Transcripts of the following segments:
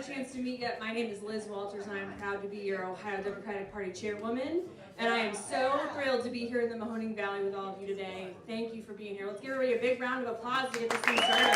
a chance to meet yet, my name is Liz Walters, and I'm proud to be your Ohio Democratic Party chairwoman. And I am so thrilled to be here in the Mahoning Valley with all of you today. Thank you for being here. Let's give everybody a big round of applause to get this thing started.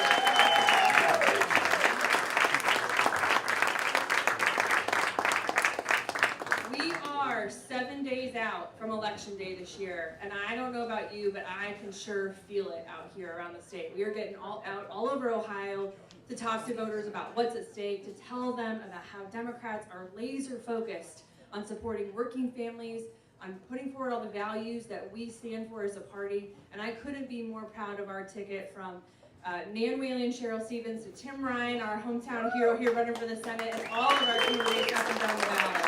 We are 7 days out from Election Day this year, and I don't know about you, but I can sure feel it out here around the state. We are getting out all over Ohio to talk to voters about what's at stake, to tell them about how Democrats are laser focused on supporting working families, on putting forward all the values that we stand for as a party. And I couldn't be more proud of our ticket, from Nan Whaley and Cheryl Stephens to Tim Ryan, our hometown hero here running for the Senate, and all of our candidates up and down the ballot.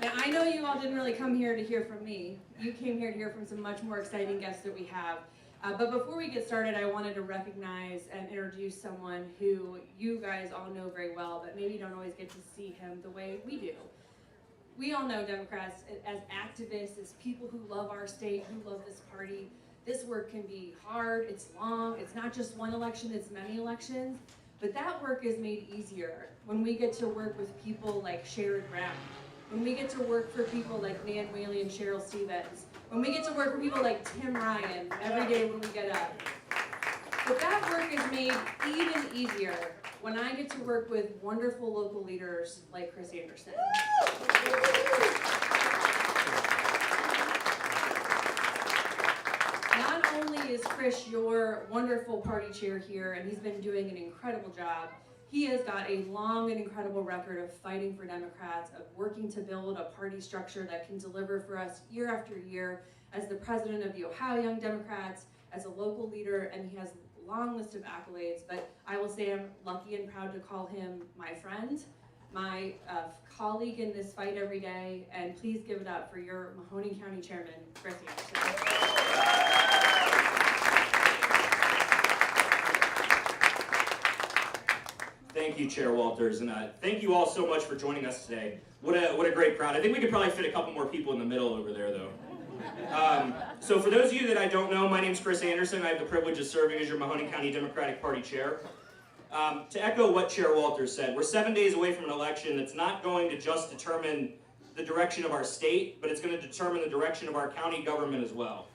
Now, I know you all didn't really come here to hear from me. You came here to hear from some much more exciting guests that we have. But before we get started, I wanted to recognize and introduce someone who you guys all know very well, but maybe don't always get to see him the way we do. We all know Democrats as activists, as people who love our state, who love this party. This work can be hard, it's long, it's not just one election, it's many elections. But that work is made easier when we get to work with people like Sherrod, when we get to work for people like Nan Whaley and Cheryl Stephens, when we get to work for people like Tim Ryan every day when we get up. But that work is made even easier when I get to work with wonderful local leaders like Chris Anderson. Not only is Chris your wonderful party chair here, and he's been doing an incredible job, he has got a long and incredible record of fighting for Democrats, of working to build a party structure that can deliver for us year after year as the president of the Ohio Young Democrats, as a local leader, and he has a long list of accolades. But I will say I'm lucky and proud to call him my friend, my colleague in this fight every day, and please give it up for your Mahoning County Chairman, Chris Anderson. Thank you, Chair Walters, and thank you all so much for joining us today. What a great crowd. I think we could probably fit a couple more people in the middle over there, though. So for those of you that I don't know, my name's Chris Anderson. I have the privilege of serving as your Mahoning County Democratic Party Chair. To echo what Chair Walters said, we're 7 days away from an election that's not going to just determine the direction of our state, but it's going to determine the direction of our county government as well.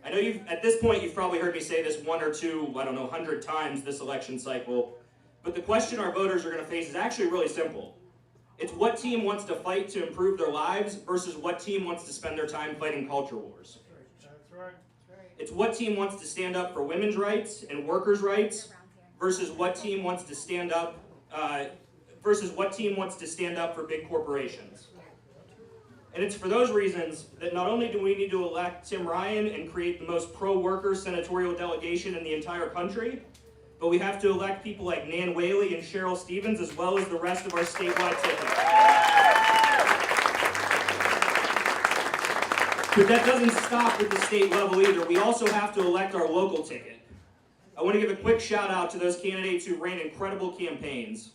I know at this point you've probably heard me say this 1 or 2, 100 times this election cycle. But the question our voters are going to face is actually really simple. It's what team wants to fight to improve their lives versus what team wants to spend their time fighting culture wars. That's right. It's what team wants to stand up for women's rights and workers' rights versus what team wants to stand up for big corporations. And it's for those reasons that not only do we need to elect Tim Ryan and create the most pro-worker senatorial delegation in the entire country, but we have to elect people like Nan Whaley and Cheryl Stephens, as well as the rest of our statewide ticket. But that doesn't stop at the state level either. We also have to elect our local ticket. I want to give a quick shout out to those candidates who ran incredible campaigns.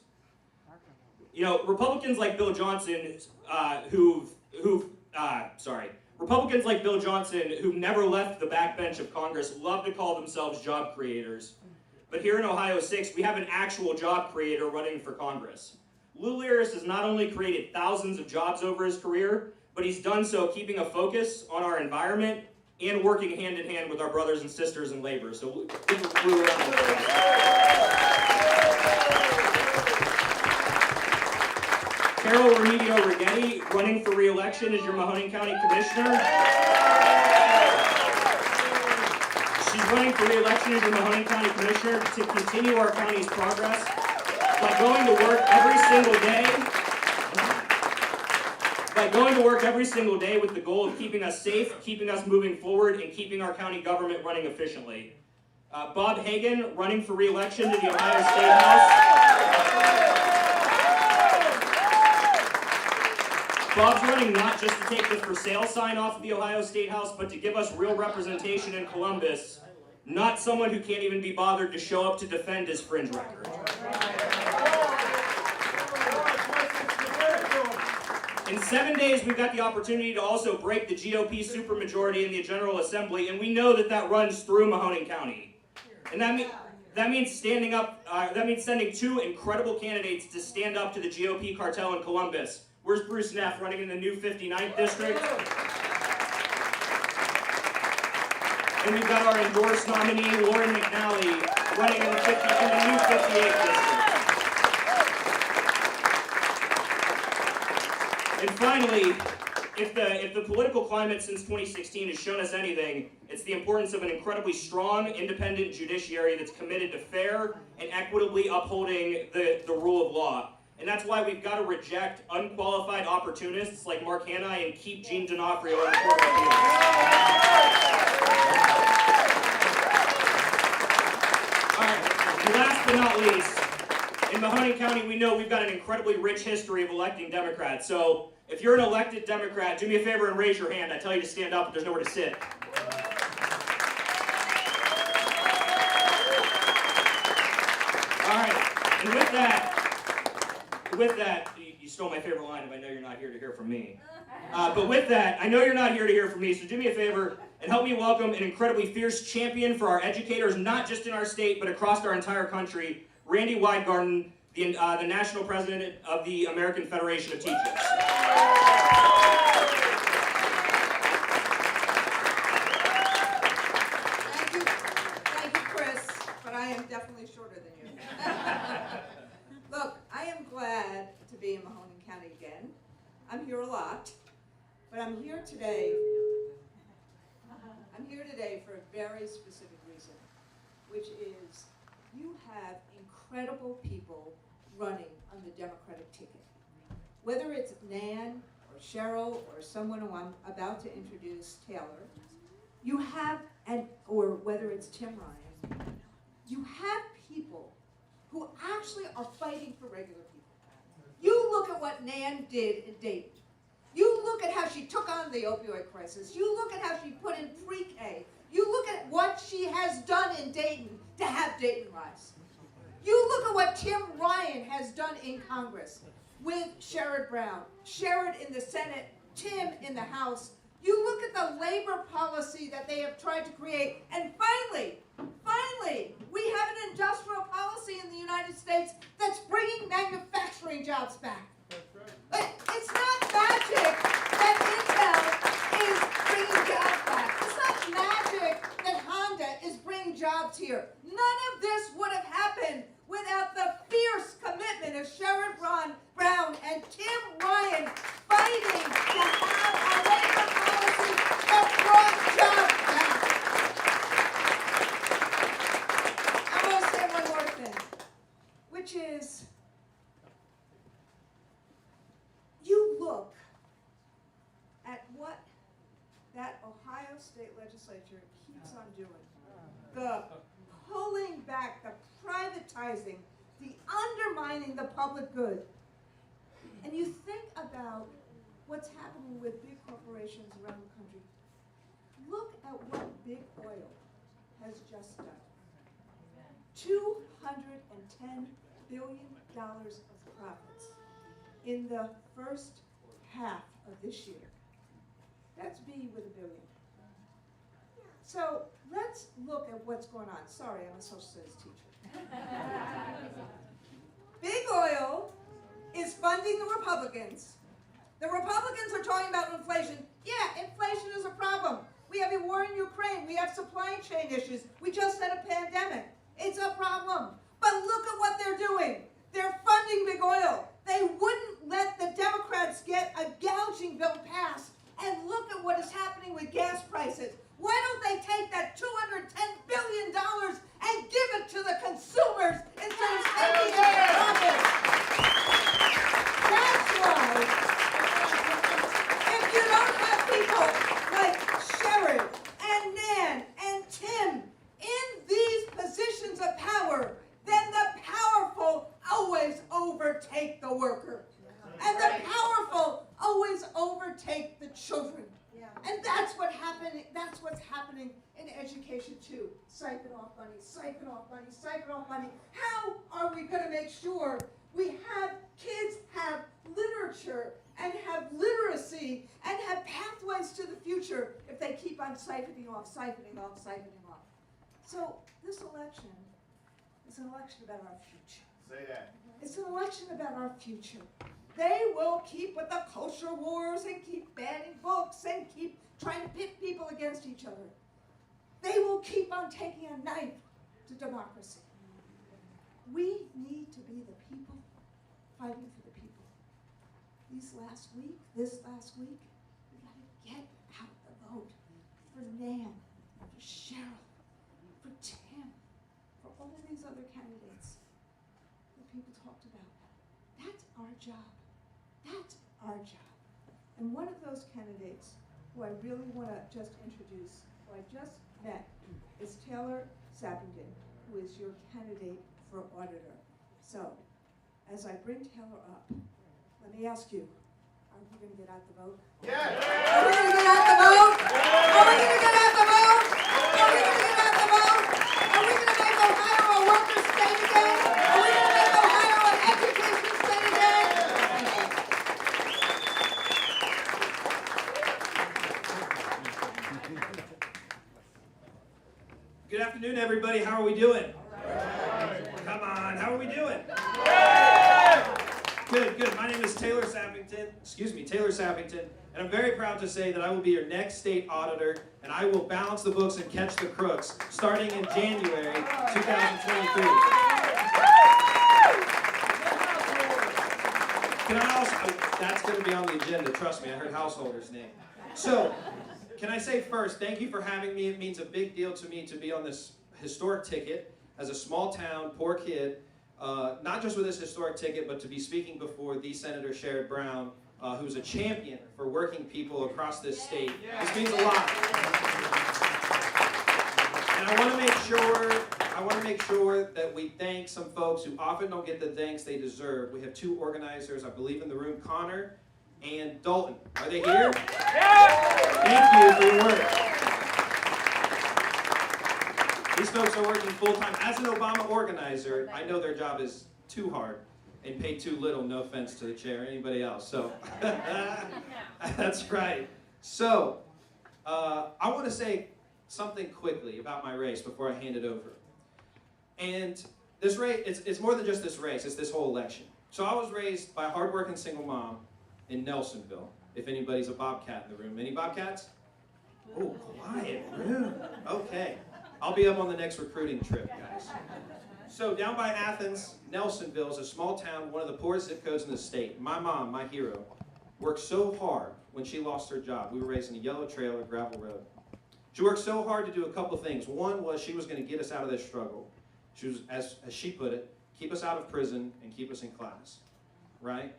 You know, Republicans like Bill Johnson, Republicans like Bill Johnson, who've never left the backbench of Congress, love to call themselves job creators. But here in Ohio 6, we have an actual job creator running for Congress. Lou Liris has not only created thousands of jobs over his career, but he's done so keeping a focus on our environment and working hand in hand with our brothers and sisters in labor. So give Lou a round of applause. Carol Remigio Rigetti, running for re-election as your Mahoning County Commissioner. She's running for re-election as your Mahoning County Commissioner to continue our county's progress by going to work every single day with the goal of keeping us safe, keeping us moving forward, and keeping our county government running efficiently. Bob Hagan, running for re-election to the Ohio State House. Bob's running not just to take the for sale sign off of the Ohio State House, but to give us real representation in Columbus, not someone who can't even be bothered to show up to defend his fringe record. In 7 days, we've got the opportunity to also break the GOP supermajority in the General Assembly, and we know that runs through Mahoning County. And that means standing up. That means sending 2 incredible candidates to stand up to the GOP cartel in Columbus. Where's Bruce Neff running in the new 59th district? And we've got our endorsed nominee, Lauren McNally, running in the new 58th district. And finally, if the political climate since 2016 has shown us anything, it's the importance of an incredibly strong, independent judiciary that's committed to fair and equitably upholding the rule of law. And that's why we've got to reject unqualified opportunists like Mark Hanna and keep Gene D'Onofrio in the Court of Appeals. All right, and last but not least, in Mahoning County, we know we've got an incredibly rich history of electing Democrats. So if you're an elected Democrat, do me a favor and raise your hand. I tell you to stand up, but there's nowhere to sit. All right, and with that, you stole my favorite line of I know you're not here to hear from me. But with that, I know you're not here to hear from me, so do me a favor and help me welcome an incredibly fierce champion for our educators, not just in our state, but across our entire country, Randy Weingarten, the national president of the American Federation of Teachers. Thank you, Chris, but I am definitely shorter than you. Look, I am glad to be in Mahoning County again. I'm here a lot, but I'm here today for a very specific reason, which is you have incredible people running on the Democratic ticket. Whether it's Nan or Cheryl or someone who I'm about to introduce, Taylor, you have, or whether it's Tim Ryan, you have people who actually are fighting for regular people. You look at what Nan did in Dayton. You look at how she took on the opioid crisis. You look at how she put in pre-K. You look at what she has done in Dayton to have Dayton rise. You look at what Tim Ryan has done in Congress with Sherrod Brown, Sherrod in the Senate, Tim in the House. You look at the labor policy that they have tried to create, and finally, we have an industrial policy in the United States that's bringing manufacturing jobs back. It's not magic that Intel is bringing jobs back. It's not magic that Honda is bringing jobs here. None of this would have happened without the fierce commitment of Sherrod Brown and Tim Ryan fighting to have a labor policy that brought jobs back. I want to say one more thing, which is, you look at what that Ohio State legislature keeps on doing. The pulling back, the privatizing, the undermining the public good. And you think about what's happening with big corporations around the country. Look at what big oil has just done. $210 billion of profits in the first half of this year. That's B with a billion. So let's look at what's going on. Sorry, I'm a social studies teacher. Big oil is funding the Republicans. The Republicans are talking about inflation. Yeah, inflation is a problem. We have a war in Ukraine. We have supply chain issues. We just had a pandemic. It's a problem. But look at what they're doing. They're funding big oil. They wouldn't let the Democrats get a gouging bill passed. And look at what is happening with gas prices. Why don't they take that $210 billion and give it to the consumers instead of spending it in profit? That's why, if you don't have people like Sherrod and Nan and Tim in these positions of power, then the powerful always overtake the worker. And the powerful always overtake the children. And that's what's happening in education too. Siphon off money, siphon off money, siphon off money. How are we going to make sure we have kids have literature and have literacy and have pathways to the future if they keep on siphoning off, siphoning off, siphoning off? So this election It's an election about our future. Say that. It's an election about our future. They will keep with the culture wars and keep banning books and keep trying to pit people against each other. They will keep on taking a knife to democracy. We need to be the people fighting for the people. This last week, we got to get out the vote for Nan, for Cheryl, for Tim, for all of these other candidates that people talked about. That's our job. That's our job. And one of those candidates who I really want to just introduce, who I just met, is Taylor Sappington, who is your candidate for auditor. So, as I bring Taylor up, let me ask you, are we going to get out the vote? Yeah. Are we going to get out the vote? Are we going to get out the vote? Are we going to get out the vote? Are we going to make Ohio a worker state again? Are we going to make Ohio an education state again? Good afternoon, everybody. How are we doing? Come on, how are we doing? Good. My name is Taylor Sappington, and I'm very proud to say that I will be your next state auditor, and I will balance the books and catch the crooks starting in January 2023. Can I also, that's going to be on the agenda, trust me, I heard householder's name. So, can I say first, thank you for having me. It means a big deal to me to be on this historic ticket as a small town, poor kid, not just with this historic ticket, but to be speaking before the Senator Sherrod Brown, who's a champion for working people across this state. This means a lot. And I want to make sure that we thank some folks who often don't get the thanks they deserve. We have two organizers, I believe, in the room, Connor and Dalton. Are they here? Thank you for your work. These folks are working full-time. As an Obama organizer, I know their job is too hard and paid too little, no offense to the chair or anybody else. So, that's right. So, I want to say something quickly about my race before I hand it over. And this race, it's more than just this race, it's this whole election. So I was raised by a hardworking single mom in Nelsonville, if anybody's a Bobcat in the room. Any Bobcats? Oh, quiet room. Okay. I'll be up on the next recruiting trip, guys. So down by Athens, Nelsonville is a small town, one of the poorest zip codes in the state. My mom, my hero, worked so hard when she lost her job. We were raised in a yellow trailer, gravel road. She worked so hard to do a couple things. One was she was going to get us out of this struggle. She was, as she put it, keep us out of prison and keep us in class, right?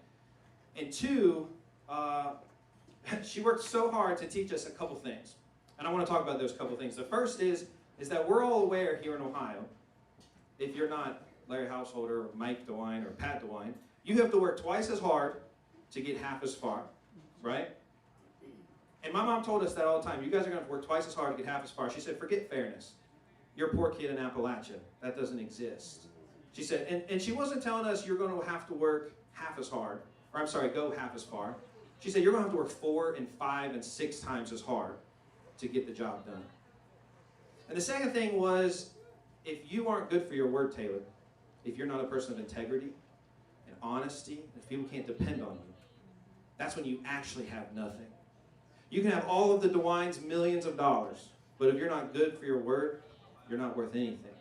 And two, she worked so hard to teach us a couple things. And I want to talk about those couple things. The first is that we're all aware here in Ohio, if you're not Larry Householder or Mike DeWine or Pat DeWine, you have to work twice as hard to get half as far, right? And my mom told us that all the time. You guys are going to have to work twice as hard to get half as far. She said, forget fairness. You're a poor kid in Appalachia. That doesn't exist. She said, and she wasn't telling us you're going to have to work half as hard, or I'm sorry, go half as far. She said, you're going to have to work 4 and 5 and 6 times as hard to get the job done. And the second thing was, if you aren't good for your word, Taylor, if you're not a person of integrity and honesty, if people can't depend on you, that's when you actually have nothing. You can have all of the DeWine's millions of dollars, but if you're not good for your word, you're not worth anything.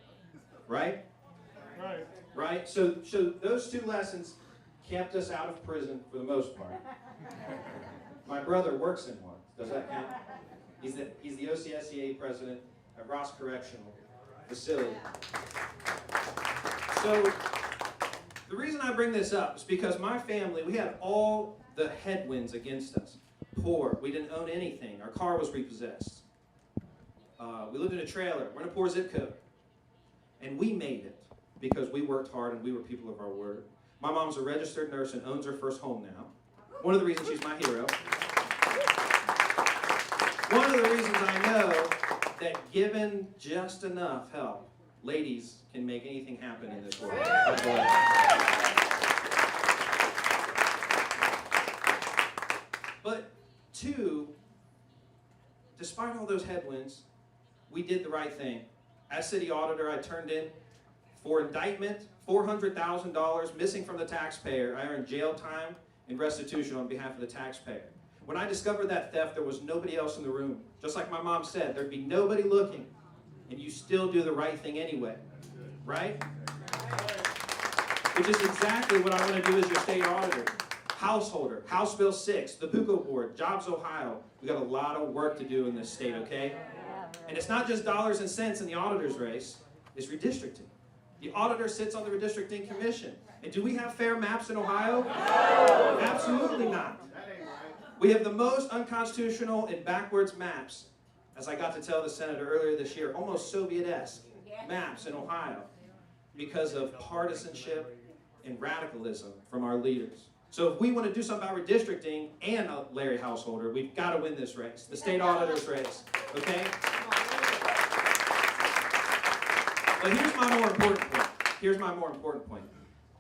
Right? Right. Right? So those two lessons kept us out of prison for the most part. My brother works in one. Does that count? He's the OCSCA president at Ross Correctional Facility. So the reason I bring this up is because my family, we had all the headwinds against us. Poor. We didn't own anything. Our car was repossessed. We lived in a trailer. We're in a poor zip code. And we made it because we worked hard and we were people of our word. My mom's a registered nurse and owns her first home now. One of the reasons she's my hero. One of the reasons I know that given just enough help, ladies can make anything happen in this world. But two, despite all those headwinds, we did the right thing. As city auditor, I turned in For indictment, $400,000 missing from the taxpayer. I earned jail time and restitution on behalf of the taxpayer. When I discovered that theft, there was nobody else in the room. Just like my mom said, there'd be nobody looking, and you still do the right thing anyway, right? Which is exactly what I want to do as your state auditor. Householder, House Bill 6, the PUCO Board, Jobs Ohio. We got a lot of work to do in this state, okay? And it's not just dollars and cents in the auditor's race, it's redistricting. The auditor sits on the redistricting commission. And do we have fair maps in Ohio? No. Absolutely not. We have the most unconstitutional and backwards maps, as I got to tell the senator earlier this year, almost Soviet-esque maps in Ohio because of partisanship and radicalism from our leaders. So if we want to do something about redistricting and a Larry Householder, we've got to win this race, the state auditor's race, okay? But here's my more important point. Here's my more important point.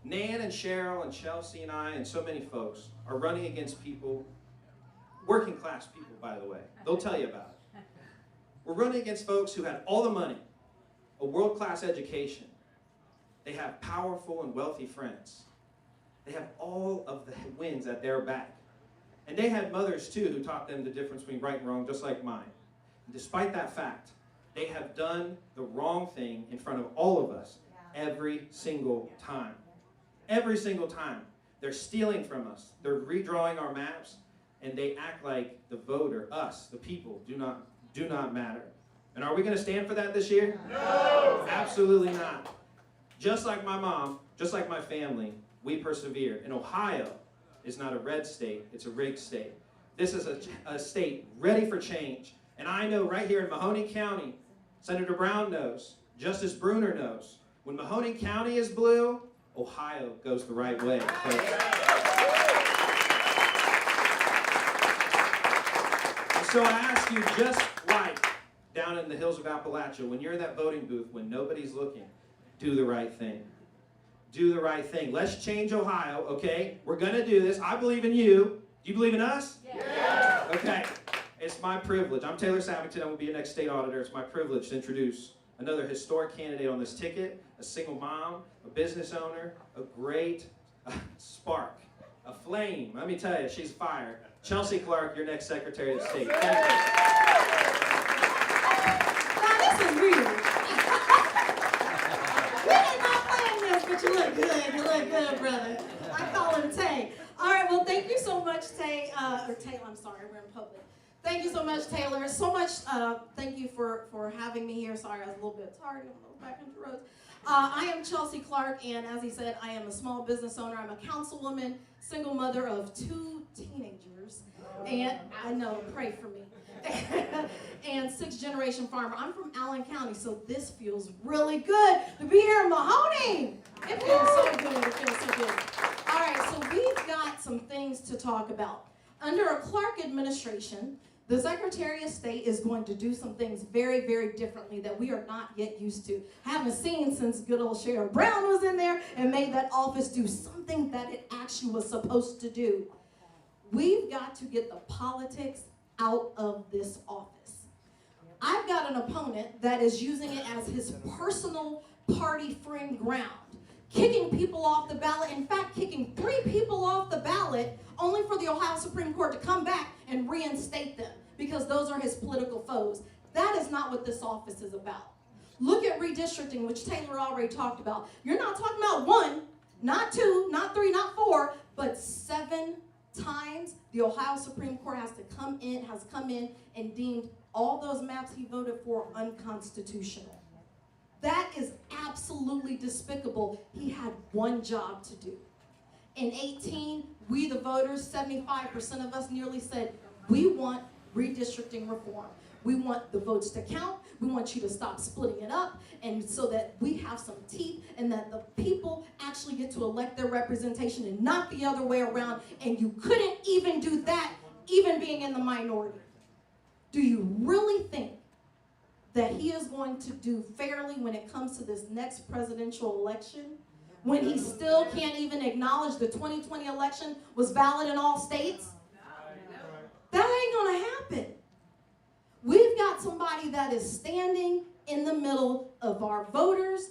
Nan and Cheryl and Chelsea and I and so many folks are running against people, working class people, by the way. They'll tell you about it. We're running against folks who have all the money, a world-class education. They have powerful and wealthy friends. They have all of the wins at their back. And they had mothers, too, who taught them the difference between right and wrong, just like mine. And despite that fact, they have done the wrong thing in front of all of us every single time. Every single time. They're stealing from us. They're redrawing our maps, and they act like the voter, us, the people, do not matter. And are we going to stand for that this year? No! Absolutely not. Just like my mom, just like my family, we persevere. And Ohio is not a red state, it's a rigged state. This is a state ready for change. And I know right here in Mahoning County, Senator Brown knows, Justice Bruner knows, when Mahoning County is blue, Ohio goes the right way. So I ask you, just like down in the hills of Appalachia, when you're in that voting booth, when nobody's looking, do the right thing. Do the right thing. Let's change Ohio, okay? We're going to do this. I believe in you. Do you believe in us? Yeah. Okay. It's my privilege. I'm Taylor Savington. I'm going to be your next state auditor. It's my privilege to introduce another historic candidate on this ticket, a single mom, a business owner, a great spark, a flame. Let me tell you, she's fire. Chelsea Clark, your next Secretary of State. Thank you. Now, this is real. We did not plan this, but you look good. You look good, brother. I call him Tay. All right, well, thank you so much, Tay. Or Taylor, I'm sorry, we're in public. Thank you so much, Taylor. So much, thank you for having me here. Sorry, I was a little bit tardy on those backcountry roads. I am Chelsea Clark, and as he said, I am a small business owner. I'm a councilwoman, single mother of 2 teenagers, and I know, pray for me, and 6th-generation farmer. I'm from Allen County, so this feels really good to be here in Mahoning. It feels so good. It feels so good. All right, so we've got some things to talk about. Under a Clark administration, the Secretary of State is going to do some things very, very differently that we are not yet used to. Haven't seen since good old Cheryl Brown was in there and made that office do something that it actually was supposed to do. We've got to get the politics out of this office. I've got an opponent that is using it as his personal party friend ground, kicking people off the ballot, in fact, kicking 3 people off the ballot only for the Ohio Supreme Court to come back and reinstate them because those are his political foes. That is not what this office is about. Look at redistricting, which Taylor already talked about. You're not talking about 1, not 2, not 3, not 4, but 7 times the Ohio Supreme Court has come in and deemed all those maps he voted for unconstitutional. That is absolutely despicable. He had one job to do. In 2018, we the voters, 75% of us nearly said, we want redistricting reform. We want the votes to count. We want you to stop splitting it up, and so that we have some teeth and that the people actually get to elect their representation and not the other way around. And you couldn't even do that, even being in the minority. Do you really think that he is going to do fairly when it comes to this next presidential election, when he still can't even acknowledge the 2020 election was valid in all states? That ain't gonna happen. We've got somebody that is standing in the middle of our voters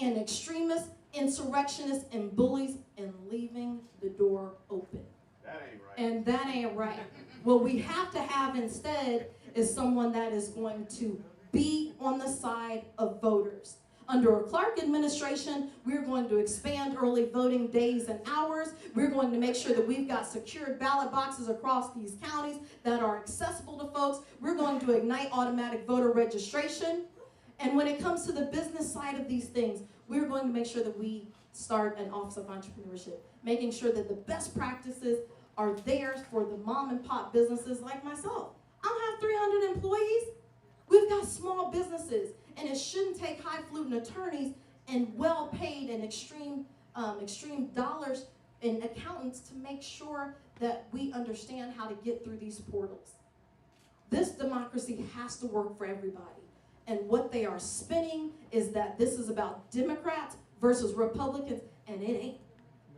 and extremists, insurrectionists, and bullies, and leaving the door open. That ain't right. And that ain't right. What we have to have instead is someone that is going to be on the side of voters. Under a Clark administration, we're going to expand early voting days and hours. We're going to make sure that we've got secured ballot boxes across these counties that are accessible to folks. We're going to ignite automatic voter registration. And when it comes to the business side of these things, we're going to make sure that we start an Office of Entrepreneurship, making sure that the best practices are there for the mom and pop businesses like myself. I don't have 300 employees. We've got small businesses, and it shouldn't take highfalutin attorneys and well-paid and extreme dollars and accountants to make sure that we understand how to get through these portals. This democracy has to work for everybody. And what they are spinning is that this is about Democrats versus Republicans, and it ain't.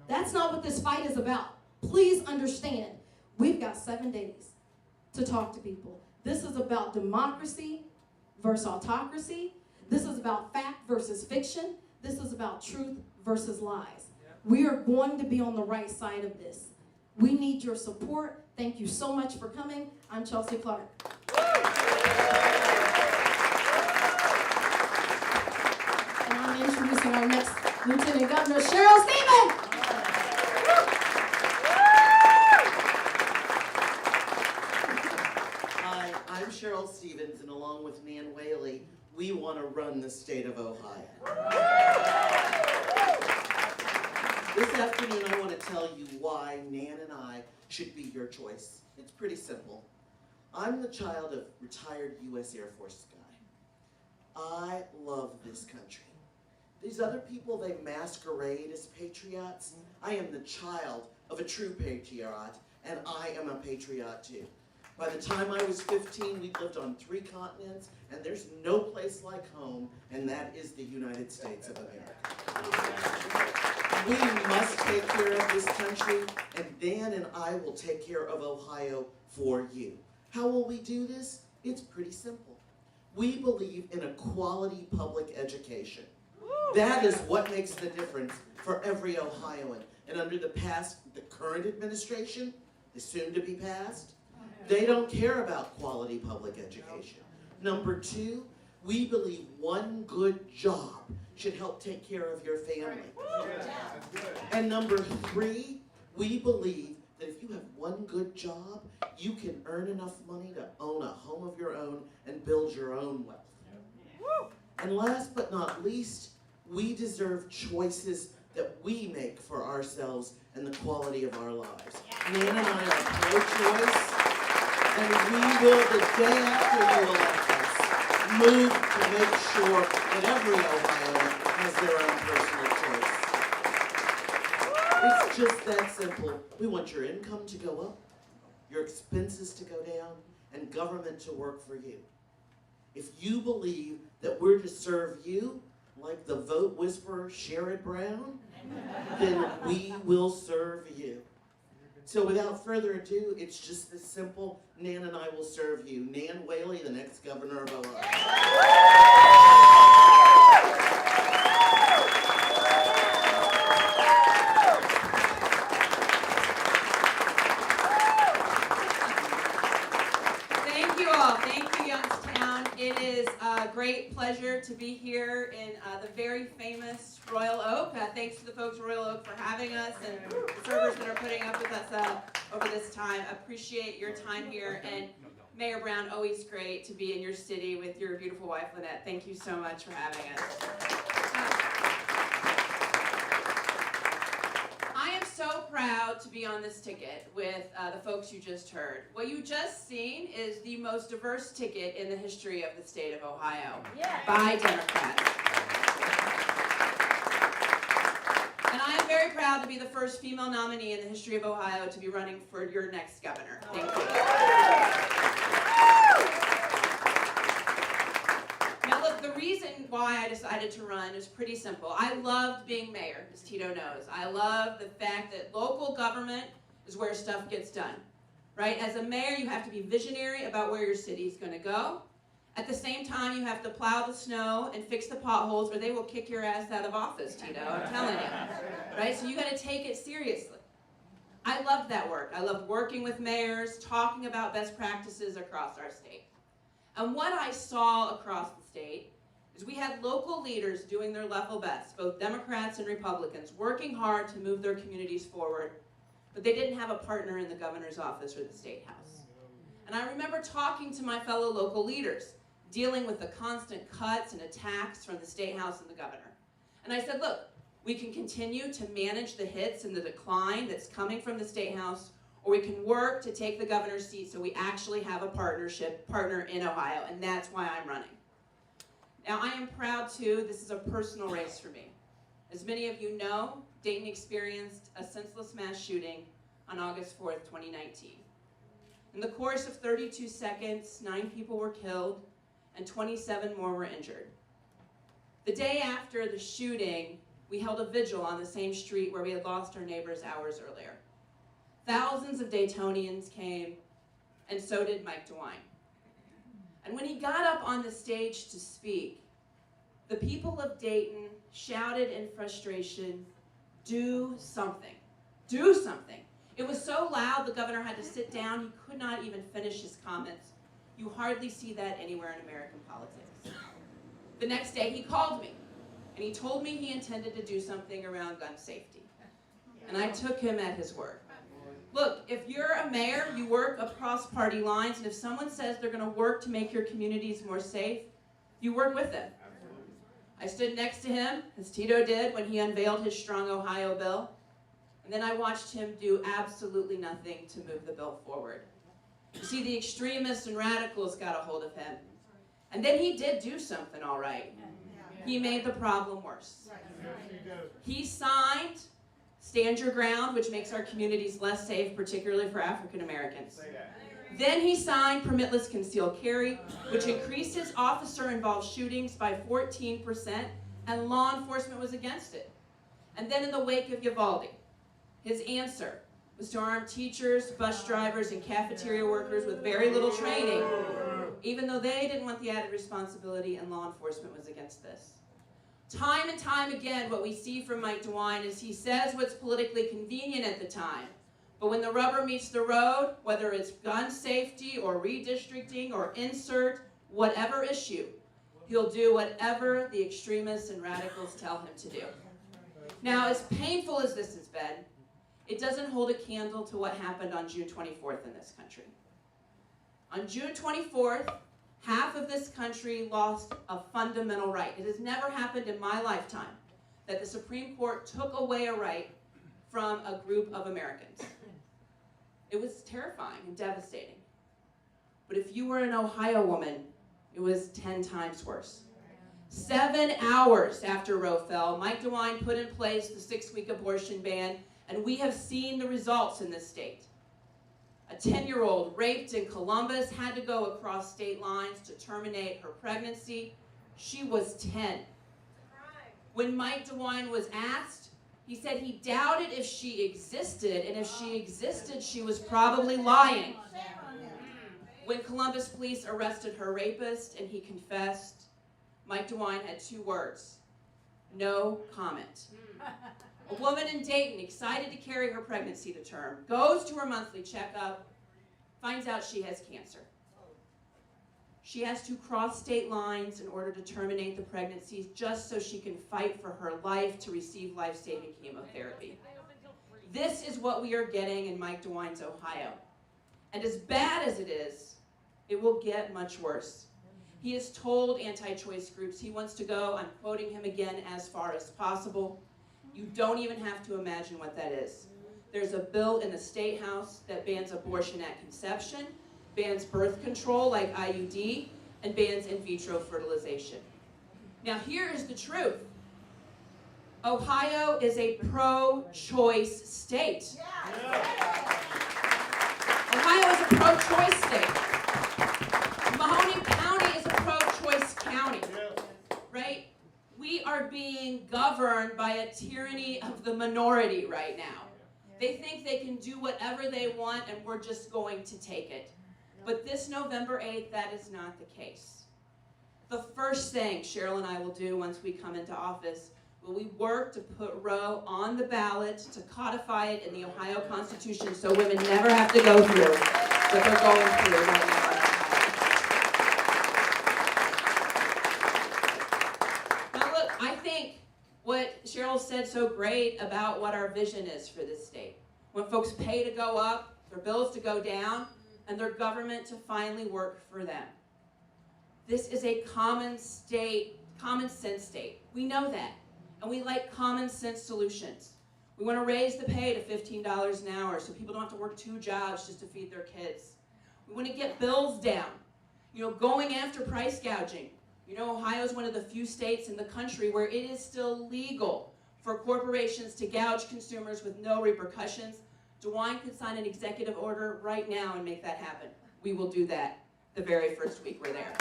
That's not what this fight is about. Please understand, we've got 7 days to talk to people. This is about democracy versus autocracy. This is about fact versus fiction. This is about truth versus lies. We are going to be on the right side of this. We need your support. Thank you so much for coming. I'm Chelsea Clark. And I'm introducing our next Lieutenant Governor, Cheryl Stephens. Hi, I'm Cheryl Stephens, and along with Nan Whaley, we want to run the state of Ohio. This afternoon, I want to tell you why Nan and I should be your choice. It's pretty simple. I'm the child of retired U.S. Air Force guy. I love this country. These other people, they masquerade as patriots. I am the child of a true patriot, and I am a patriot too. By the time I was 15, we lived on 3 continents, and there's no place like home, and that is the United States of America. We must take care of this country, and Dan and I will take care of Ohio for you. How will we do this? It's pretty simple. We believe in a quality public education. That is what makes the difference for every Ohioan. And under the current administration, the soon to be passed, they don't care about quality public education. Number 2, we believe one good job should help take care of your family. And number 3, we believe that if you have one good job, you can earn enough money to own a home of your own and build your own wealth. And last but not least, we deserve choices that we make for ourselves and the quality of our lives. Nan and I are pro-choice, and we will, the day after you elect us, move to make sure that every Ohioan has their own personal choice. It's just that simple. We want your income to go up, your expenses to go down, and government to work for you. If you believe that we're to serve you, like the vote whisperer Sherrod Brown, then we will serve you. So without further ado, it's just this simple. Nan and I will serve you. Nan Whaley, the next governor of Ohio. Thank you all. Thank you, Youngstown. It is a great pleasure to be here in the very famous Royal Oak. Thanks to the folks at Royal Oak for having us and the servers that are putting up with us over this time. Appreciate your time here. And Mayor Brown, always great to be in your city with your beautiful wife, Lynette. Thank you so much for having us. I am so proud to be on this ticket with the folks you just heard. What you just seen is the most diverse ticket in the history of the state of Ohio by Democrats. And I am very proud to be the first female nominee in the history of Ohio to be running for your next governor. Thank you. Now look, the reason why I decided to run is pretty simple. I loved being mayor, as Tito knows. I love the fact that local government is where stuff gets done, right? As a mayor, you have to be visionary about where your city's going to go. At the same time, you have to plow the snow and fix the potholes, or they will kick your ass out of office, Tito, I'm telling you. Right? So you got to take it seriously. I loved that work. I loved working with mayors, talking about best practices across our state. And what I saw across the state is we had local leaders doing their level best, both Democrats and Republicans, working hard to move their communities forward, but they didn't have a partner in the governor's office or the state house. And I remember talking to my fellow local leaders, dealing with the constant cuts and attacks from the state house and the governor. And I said, look, we can continue to manage the hits and the decline that's coming from the state house, or we can work to take the governor's seat so we actually have a partner in Ohio, and that's why I'm running. Now, I am proud, too. This is a personal race for me. As many of you know, Dayton experienced a senseless mass shooting on August 4th, 2019. In the course of 32 seconds, 9 people were killed and 27 more were injured. The day after the shooting, we held a vigil on the same street where we had lost our neighbors hours earlier. Thousands of Daytonians came, and so did Mike DeWine. And when he got up on the stage to speak, the people of Dayton shouted in frustration, "Do something, do something." It was so loud the governor had to sit down. He could not even finish his comments. You hardly see that anywhere in American politics. The next day he called me, and he told me he intended to do something around gun safety. And I took him at his word. Look, if you're a mayor, you work across party lines, and if someone says they're going to work to make your communities more safe, you work with them. I stood next to him, as Tito did when he unveiled his Strong Ohio bill, and then I watched him do absolutely nothing to move the bill forward. You see, the extremists and radicals got a hold of him. And then he did do something all right. He made the problem worse. He signed Stand Your Ground, which makes our communities less safe, particularly for African Americans. Then he signed Permitless Concealed Carry, which increases officer-involved shootings by 14%, and law enforcement was against it. And then in the wake of Uvalde, his answer was to arm teachers, bus drivers, and cafeteria workers with very little training, even though they didn't want the added responsibility and law enforcement was against this. Time and time again, what we see from Mike DeWine is he says what's politically convenient at the time, but when the rubber meets the road, whether it's gun safety or redistricting or insert, whatever issue, he'll do whatever the extremists and radicals tell him to do. Now, as painful as this has been, it doesn't hold a candle to what happened on June 24th in this country. On June 24th, half of this country lost a fundamental right. It has never happened in my lifetime that the Supreme Court took away a right from a group of Americans. It was terrifying and devastating. But if you were an Ohio woman, it was 10 times worse. 7 hours after Roe fell, Mike DeWine put in place the 6-week abortion ban, and we have seen the results in this state. A 10-year-old raped in Columbus had to go across state lines to terminate her pregnancy. She was 10. When Mike DeWine was asked, he said he doubted if she existed, and if she existed, she was probably lying. When Columbus police arrested her rapist and he confessed, Mike DeWine had 2 words: no comment. A woman in Dayton, excited to carry her pregnancy to term, goes to her monthly checkup, finds out she has cancer. She has to cross state lines in order to terminate the pregnancy just so she can fight for her life to receive life-saving chemotherapy. This is what we are getting in Mike DeWine's Ohio. And as bad as it is, it will get much worse. He has told anti-choice groups he wants to go, I'm quoting him again, as far as possible. You don't even have to imagine what that is. There's a bill in the State House that bans abortion at conception, bans birth control like IUD, and bans in vitro fertilization. Now here is the truth. Ohio is a pro-choice state. Ohio is a pro-choice state. Mahoning County is a pro-choice county, right? We are being governed by a tyranny of the minority right now. They think they can do whatever they want and we're just going to take it. But this November 8th, that is not the case. the first thing Cheryl and I will do once we come into office will we work to put Roe on the ballot to codify it in the Ohio Constitution so women never have to go through what they're going through right now. Now look, I think what Cheryl said so great about what our vision is for this state. When folks pay to go up, their bills to go down, and their government to finally work for them. This is a common sense state. We know that. And we like common sense solutions. We want to raise the pay to $15 an hour so people don't have to work 2 jobs just to feed their kids. We want to get bills down. Going after price gouging. Ohio is one of the few states in the country where it is still legal for corporations to gouge consumers with no repercussions. DeWine could sign an executive order right now and make that happen. We will do that the very first week we're there.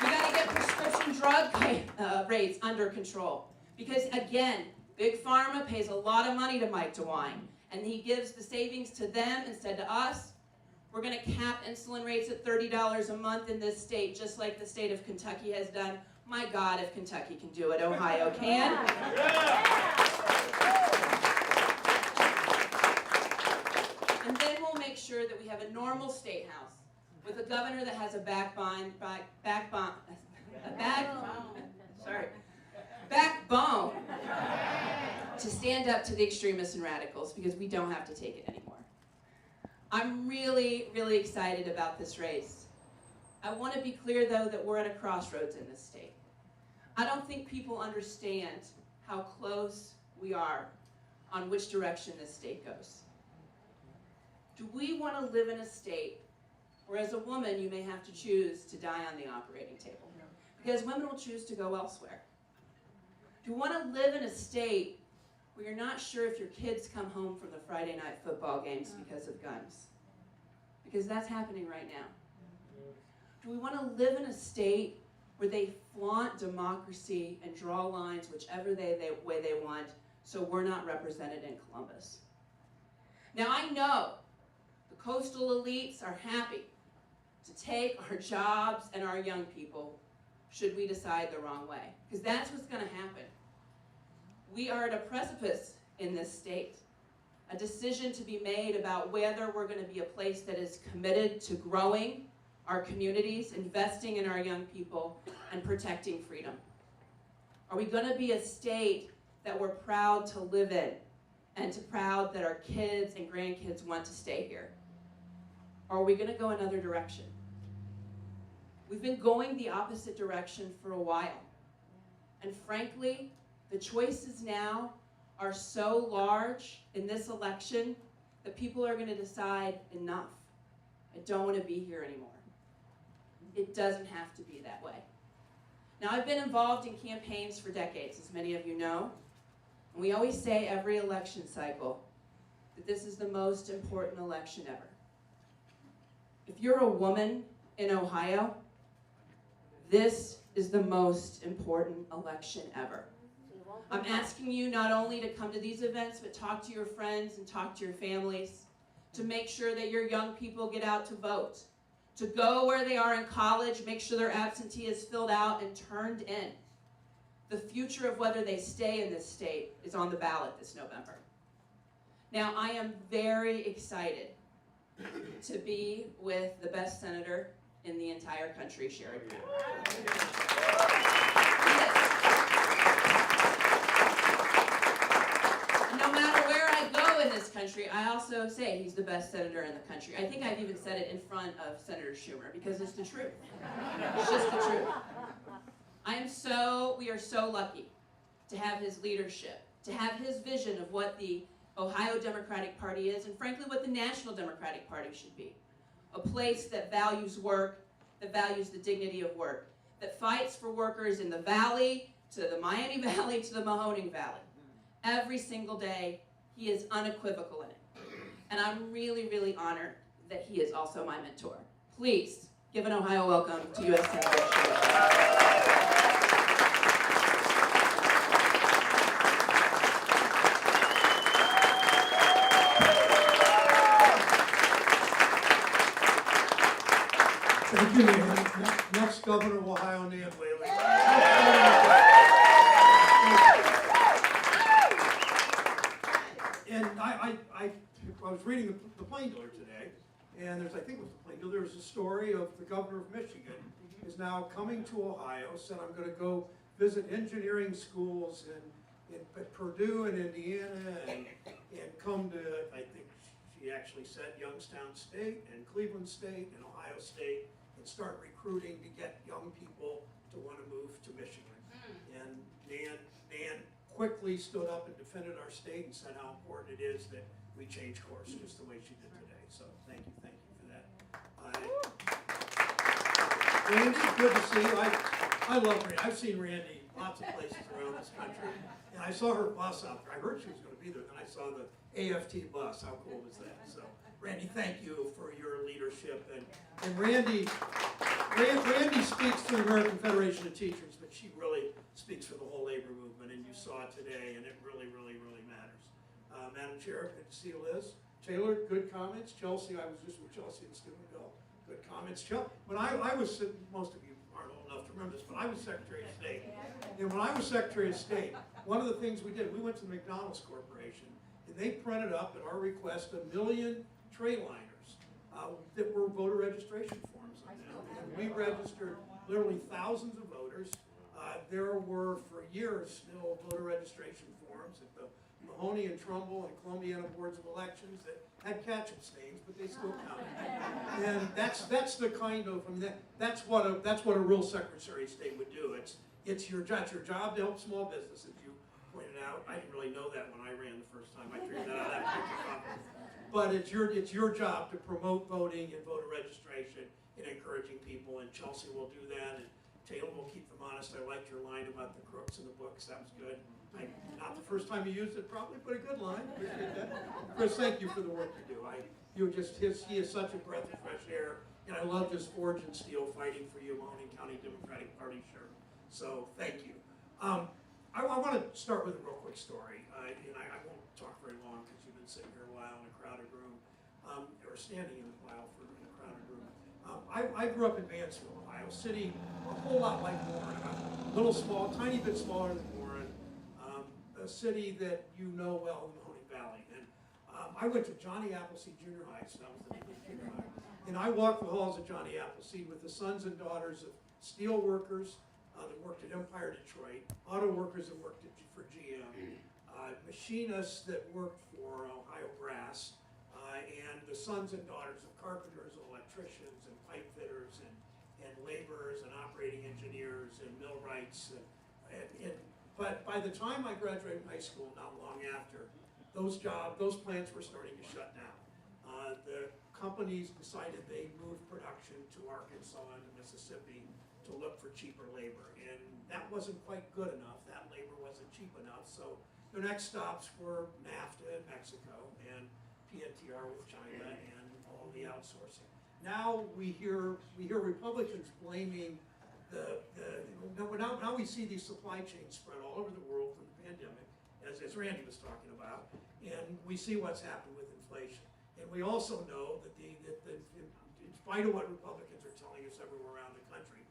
We got to get prescription drug rates under control. Because again, Big Pharma pays a lot of money to Mike DeWine, and he gives the savings to them instead to us. We're going to cap insulin rates at $30 a month in this state, just like the state of Kentucky has done. My God, if Kentucky can do it, Ohio can. And then we'll make sure that we have a normal state house with a governor that has a backbone to stand up to the extremists and radicals, because we don't have to take it anymore. I'm really, really excited about this race. I want to be clear, though, that we're at a crossroads in this state. I don't think people understand how close we are on which direction this state goes. Do we want to live in a state where, as a woman, you may have to choose to die on the operating table? Because women will choose to go elsewhere. Do you want to live in a state where you're not sure if your kids come home from the Friday night football games because of guns? Because that's happening right now. Do we want to live in a state where they flaunt democracy and draw lines whichever way they want, so we're not represented in Columbus? Now, I know the coastal elites are happy to take our jobs and our young people should we decide the wrong way, because that's what's going to happen. We are at a precipice in this state, a decision to be made about whether we're going to be a place that is committed to growing our communities, investing in our young people, and protecting freedom. Are we going to be a state that we're proud to live in, and proud that our kids and grandkids want to stay here? Or are we going to go another direction? We've been going the opposite direction for a while. And frankly, the choices now are so large in this election that people are going to decide, enough. I don't want to be here anymore. It doesn't have to be that way. Now, I've been involved in campaigns for decades, as many of you know. And we always say every election cycle that this is the most important election ever. If you're a woman in Ohio, this is the most important election ever. I'm asking you not only to come to these events, but talk to your friends and talk to your families, to make sure that your young people get out to vote, to go where they are in college, make sure their absentee is filled out and turned in. The future of whether they stay in this state is on the ballot this November. Now, I am very excited to be with the best senator in the entire country, Sherrod. No matter where I go in this country, I also say he's the best senator in the country. I think I've even said it in front of Senator Schumer, because it's the truth. It's just the truth. We are so lucky to have his leadership, to have his vision of what the Ohio Democratic Party is, and frankly, what the National Democratic Party should be. A place that values work, that values the dignity of work, that fights for workers in the Valley, to the Miami Valley, to the Mahoning Valley. Every single day, he is unequivocal in it. And I'm really, really honored that he is also my mentor. Please give an Ohio welcome to U.S. Senator Sherrod. give me a hand. Next governor of Ohio, Nan Whaley. And I was reading the Plain Dealer today, and I think it was the Plain Dealer, there's a story of the governor of Michigan is now coming to Ohio, said I'm going to go visit engineering schools in Purdue and Indiana, and come to, I think she actually said, Youngstown State and Cleveland State and Ohio State, and start recruiting to get young people to want to move to Michigan. And Nan quickly stood up and defended our state and said how important it is that we change course, just the way she did today. So thank you for that. Randy, good to see you. I love Randy. I've seen Randy lots of places around this country. And I saw her bus out there. I heard she was going to be there. Then I saw the AFT bus. How cool was that? So, Randy, thank you for your leadership. And Randy speaks to the American Federation of Teachers, but she really speaks for the whole labor movement. And you saw it today, and it really, really, really matters. Madam Chair, good to see you, Liz. Taylor, good comments. Chelsea, I was just with Chelsea and Steubenville. Good comments. When I was, most of you aren't old enough to remember this, but I was Secretary of State. And when I was Secretary of State, one of the things we did, we went to the McDonald's Corporation, and they printed up, at our request, 1 million tray liners that were voter registration forms on them. And we registered literally thousands of voters. There were, for years, still voter registration forms at the Mahoning and Trumbull and Columbiana boards of elections that had ketchup stains, but they still counted. And that's the kind of, that's what a real Secretary of State would do. It's your job to help small businesses. You pointed out, I didn't really know that when I ran the first time. I figured that out after. But it's your job to promote voting and voter registration and encouraging people. And Chelsea will do that, and Taylor will keep them honest. I liked your line about the crooks in the books. That was good. Not the first time you used it, probably, but a good line. Appreciate that. Chris, thank you for the work you do. He is such a breath of fresh air, and I love his forge and steel fighting for you, Mahoning County Democratic Party, Sherrod. So thank you. I want to start with a real quick story, and I won't talk very long because you've been sitting here a while in a crowded room, or standing in a while in a crowded room. I grew up in Mansfield, Ohio City, a whole lot like Warren, a little small, tiny bit smaller than Warren, a city that you know well in the Mahoning Valley. And I went to Johnny Appleseed Junior High, so that was the name of junior high. And I walked the halls of Johnny Appleseed with the sons and daughters of steel workers that worked at Empire Detroit, auto workers that worked for GM, machinists that worked for Ohio Brass, and the sons and daughters of carpenters, electricians, and pipe fitters, and laborers, and operating engineers, and millwrights. But by the time I graduated high school, not long after, those plants were starting to shut down. The companies decided they moved production to Arkansas and to Mississippi to look for cheaper labor, and that wasn't quite good enough. That labor wasn't cheap enough, so the next stops were NAFTA in Mexico and PNTR with China and all the outsourcing. Now we hear Republicans blaming now we see these supply chains spread all over the world from the pandemic, as Randy was talking about, and we see what's happened with inflation. And we also know that in spite of what Republicans are telling us everywhere around the country,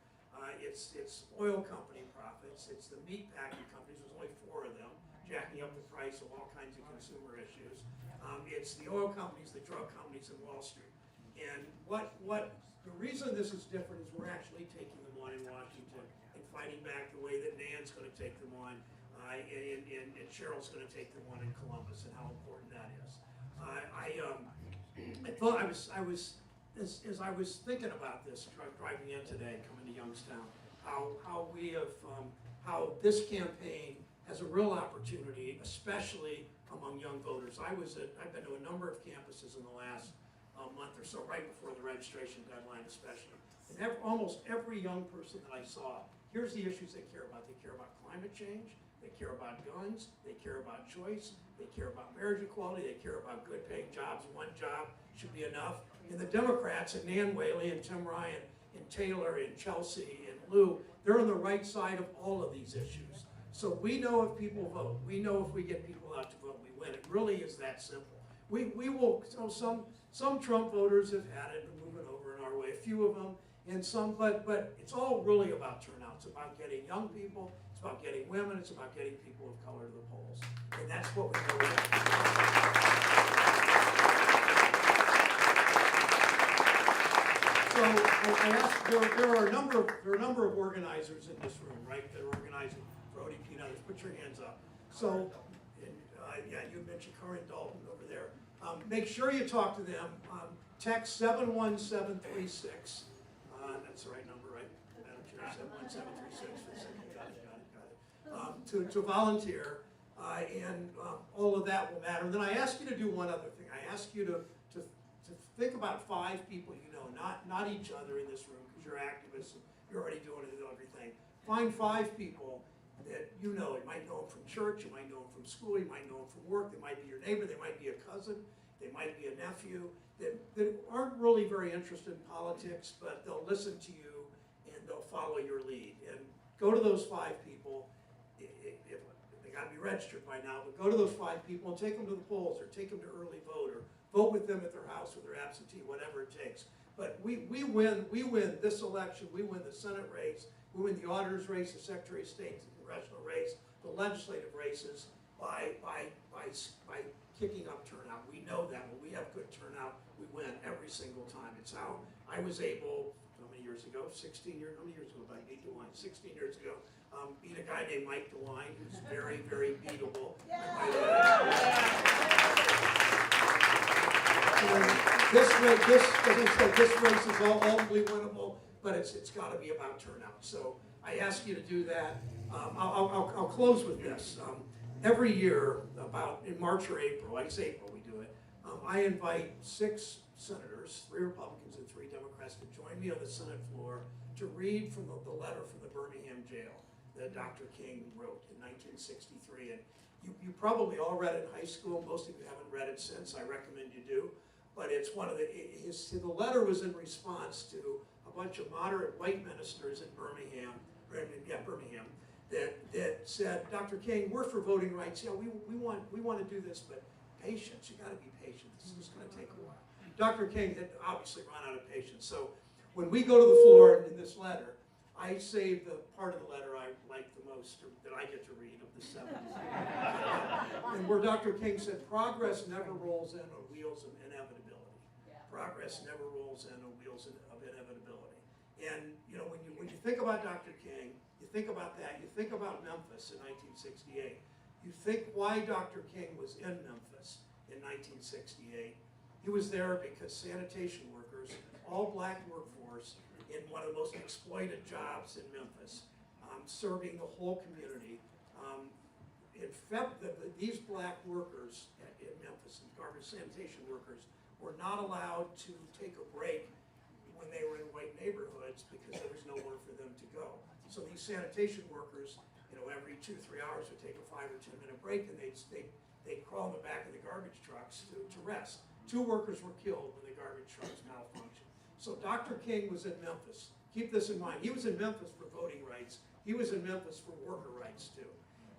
it's oil company profits, it's the meat packing companies, there's only 4 of them, jacking up the price of all kinds of consumer issues. It's the oil companies, the drug companies, and Wall Street. And the reason this is different is we're actually taking them on in Washington and fighting back the way that Nan's going to take them on, and Cheryl's going to take them on in Columbus, and how important that is. I thought as I was thinking about this, driving in today, coming to Youngstown, how this campaign has a real opportunity, especially among young voters. I've been to a number of campuses in the last month or so, right before the registration deadline especially. And almost every young person that I saw, here's the issues they care about. They care about climate change, they care about guns, they care about choice, they care about marriage equality, they care about good paying jobs. One job should be enough. And the Democrats, and Nan Whaley, and Tim Ryan, and Taylor, and Chelsea, and Lou, they're on the right side of all of these issues. So we know if people vote, we know if we get people out to vote, we win. It really is that simple. We will, some Trump voters have had it and moving over in our way, a few of them, and some, but it's all really about turnout. It's about getting young people, it's about getting women, it's about getting people of color to the polls. And that's what we know. So I asked, there are a number of organizers in this room, right? That are organizing for ODP and others. Put your hands up. So, yeah, you mentioned Corinne Dalton over there. Make sure you talk to them. Text 71736. That's the right number, right? Madam Chair, 71736. Got it. To volunteer, and all of that will matter. And then I ask you to do one other thing. I ask you to think about 5 people you know, not each other in this room, because you're activists and you're already doing everything. Find 5 people that you know. You might know them from church, you might know them from school, you might know them from work, they might be your neighbor, they might be a cousin, they might be a nephew, that aren't really very interested in politics, but they'll listen to you and they'll follow your lead. And go to those 5 people. They got to be registered by now, but go to those 5 people and take them to the polls, or take them to early vote, or vote with them at their house or their absentee, whatever it takes. But we win this election, we win the Senate race, we win the auditor's race, the Secretary of State, the congressional race, the legislative races by kicking up turnout. We know that when we have good turnout, we win every single time. It's how I was able, how many years ago? 16 years, how many years ago? About 8 DeWine, 16 years ago, beat a guy named Mike DeWine, who's very, very beatable. This race is ultimately winnable, but it's got to be about turnout. So I ask you to do that. I'll close with this. Every year, about in March or April, it's April we do it, I invite 6 senators, 3 Republicans and 3 Democrats, to join me on the Senate floor to read from the letter from the Birmingham jail that Dr. King wrote in 1963. And you probably all read it in high school. Most of you haven't read it since. I recommend you do. But it's one of the letter was in response to a bunch of moderate white ministers in Birmingham, that said, Dr. King, we're for voting rights. Yeah, we want to do this, but patience. You got to be patient. This is going to take a while. Dr. King had obviously run out of patience. So when we go to the floor in this letter, I save the part of the letter I like the most, or that I get to read of the 7. And where Dr. King said, progress never rolls in on wheels of inevitability. Progress never rolls in on wheels of inevitability. And you know, when you think about Dr. King, you think about that. You think about Memphis in 1968. You think why Dr. King was in Memphis in 1968. He was there because sanitation workers, all black workforce, in one of the most exploited jobs in Memphis, serving the whole community. These black workers in Memphis, garbage sanitation workers, were not allowed to take a break when they were in white neighborhoods because there was nowhere for them to go. So these sanitation workers, you know, every 2-3 hours would take a 5 or 10 minute break, and they'd crawl in the back of the garbage trucks to rest. 2 workers were killed when the garbage trucks malfunctioned. So Dr. King was in Memphis. Keep this in mind. He was in Memphis for voting rights. He was in Memphis for worker rights too.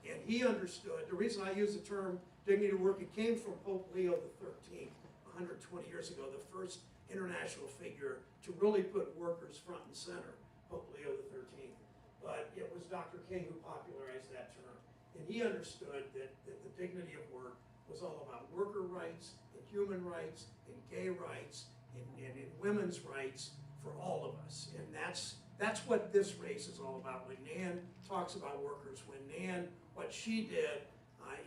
And he understood, the reason I use the term dignity to work, it came from Pope Leo XIII, 120 years ago, the first international figure to really put workers front and center, Pope Leo XIII. But it was Dr. King who popularized that term. And he understood that the dignity of work was all about worker rights, and human rights, and gay rights, and women's rights for all of us. And that's what this race is all about. When Nan talks about workers, when Nan, what she did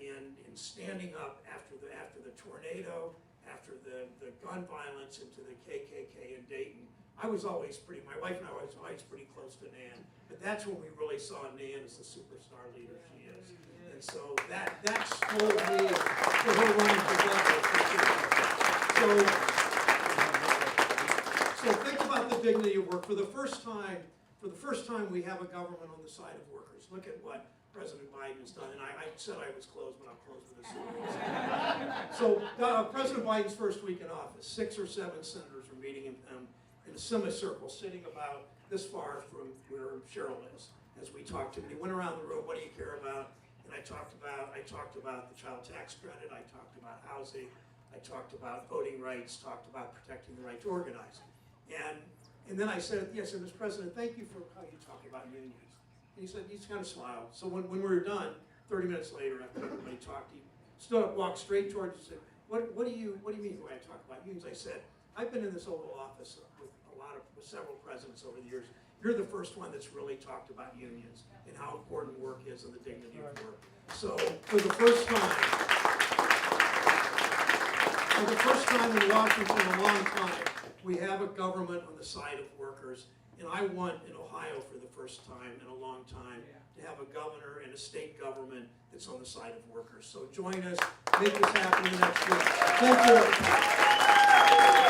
in standing up after the tornado, after the gun violence into the KKK in Dayton, my wife and I was always pretty close to Nan, but that's when we really saw Nan as the superstar leader she is. And so that stole me for her running for governor. So think about the dignity of work. For the first time, we have a government on the side of workers. Look at what President Biden has done, and I said I was closed, but I'll close with this. So President Biden's first week in office, 6 or 7 senators were meeting in a semicircle, sitting about this far from where Cheryl is, as we talked to him. He went around the room, what do you care about? And I talked about the child tax credit, I talked about housing, I talked about voting rights, talked about protecting the right to organize. And then I said, yes, Mr. President, thank you for how you talk about unions. And he said, he just kind of smiled. So when we were done, 30 minutes later, after everybody talked, he stood up, walked straight towards us and said, what do you mean when I talk about unions? I said, I've been in this Oval Office with several presidents over the years. You're the first one that's really talked about unions and how important work is and the dignity of work. So for the first time in Washington in a long time, we have a government on the side of workers. And I want in Ohio for the first time in a long time to have a governor and a state government that's on the side of workers. So join us, make this happen next year. Thank you.